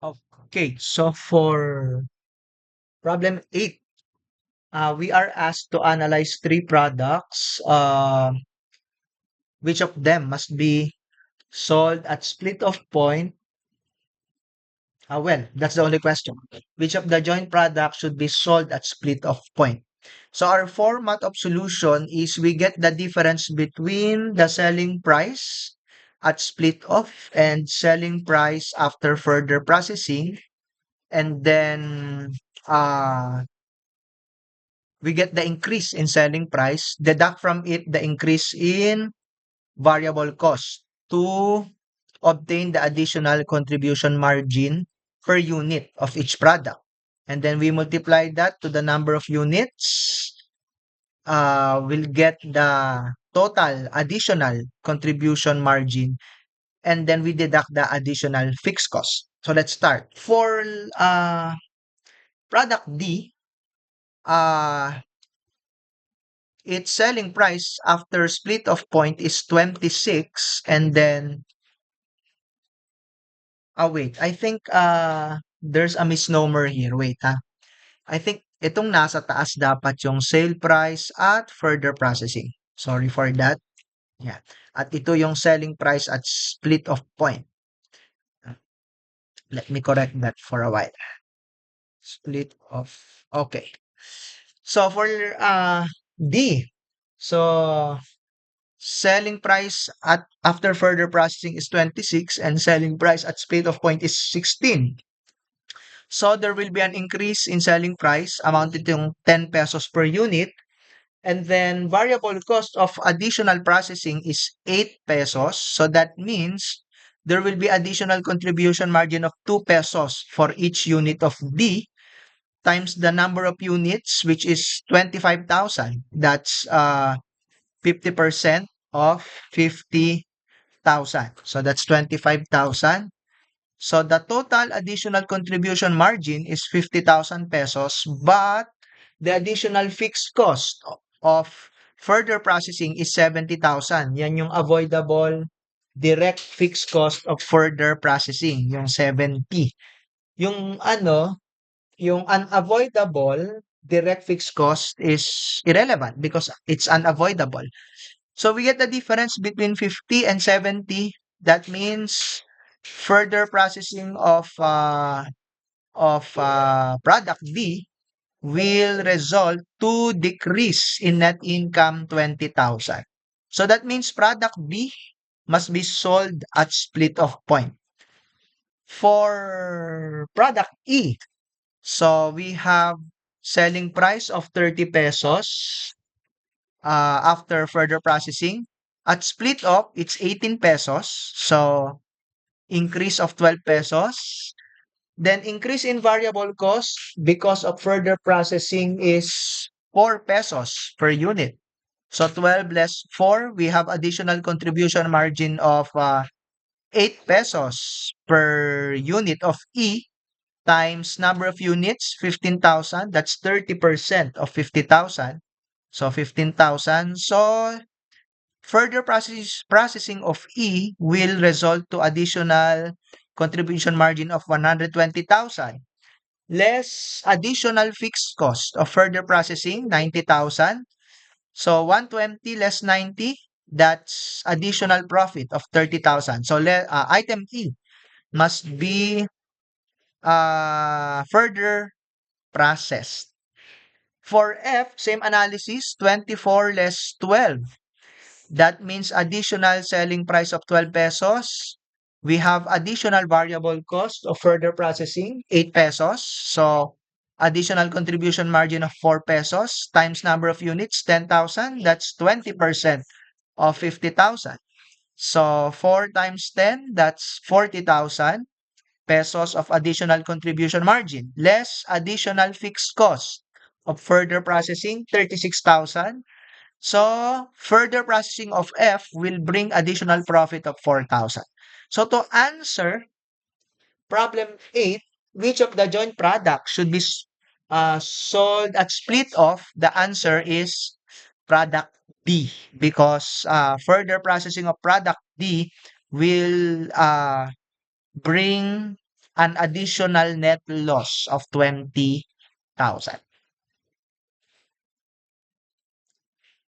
Okay, so for problem 8, we are asked to analyze three products. Which of them must be sold at split of point? Well, that's the only question. Which of the joint products should be sold at split of point? So our format of solution is we get the difference between the selling price at split off and selling price after further processing, and then uh we get the increase in selling price, deduct from it the increase in variable cost to obtain the additional contribution margin per unit of each product. And then we multiply that to the number of units, we'll get the total additional contribution margin, and then we deduct the additional fixed cost. So let's start. For product D, uh, its selling price after split of point is 26, and then wait, I think there's a misnomer here. Wait I think itong nasa taas dapat yung sale price at further processing. Sorry for that. Yeah. At ito yung selling price at split of point. Ah, Let me correct that for a while. Split of okay. So for D, so selling price at after further processing is 26 and selling price at split of point is 16. So there will be an increase in selling price amounted to 10 pesos per unit, and then variable cost of additional processing is 8 pesos. So that means there will be additional contribution margin of 2 pesos for each unit of D times the number of units, which is 25,000. That's 50% of 50,000. So that's 25,000. So the total additional contribution margin is 50,000 pesos, but the additional fixed cost of further processing is 70,000. Yan yung avoidable direct fixed cost of further processing, yung 70. Yung yung unavoidable direct fixed cost is irrelevant because it's unavoidable. So we get the difference between 50 and 70. That means further processing of product D will result to decrease in net income 20,000. So that means product B must be sold at split of point. For product E, so we have selling price of 30 pesos after further processing. At split off, it's 18 pesos. So increase of 12 pesos. Then increase in variable cost because of further processing is 4 pesos per unit. So 12 less 4, we have additional contribution margin of 8 pesos per unit of E times number of units, 15,000. That's 30% of 50,000. So 15,000. So further processing of E will result to additional contribution margin of 120,000. Less additional fixed cost of further processing, 90,000. So 120 less 90, that's additional profit of 30,000. So item E must be further processed. For F, same analysis, 24 less 12. That means additional selling price of 12 pesos. We have additional variable cost of further processing, 8 pesos. So additional contribution margin of 4 pesos times number of units, 10,000. That's 20% of 50,000. So 4 times 10, that's 40,000 pesos of additional contribution margin, less additional fixed cost of further processing, 36,000. So, further processing of F will bring additional profit of 4,000. So, to answer problem 8, which of the joint products should be sold at split off? The answer is product D because further processing of product D will bring an additional net loss of 20,000.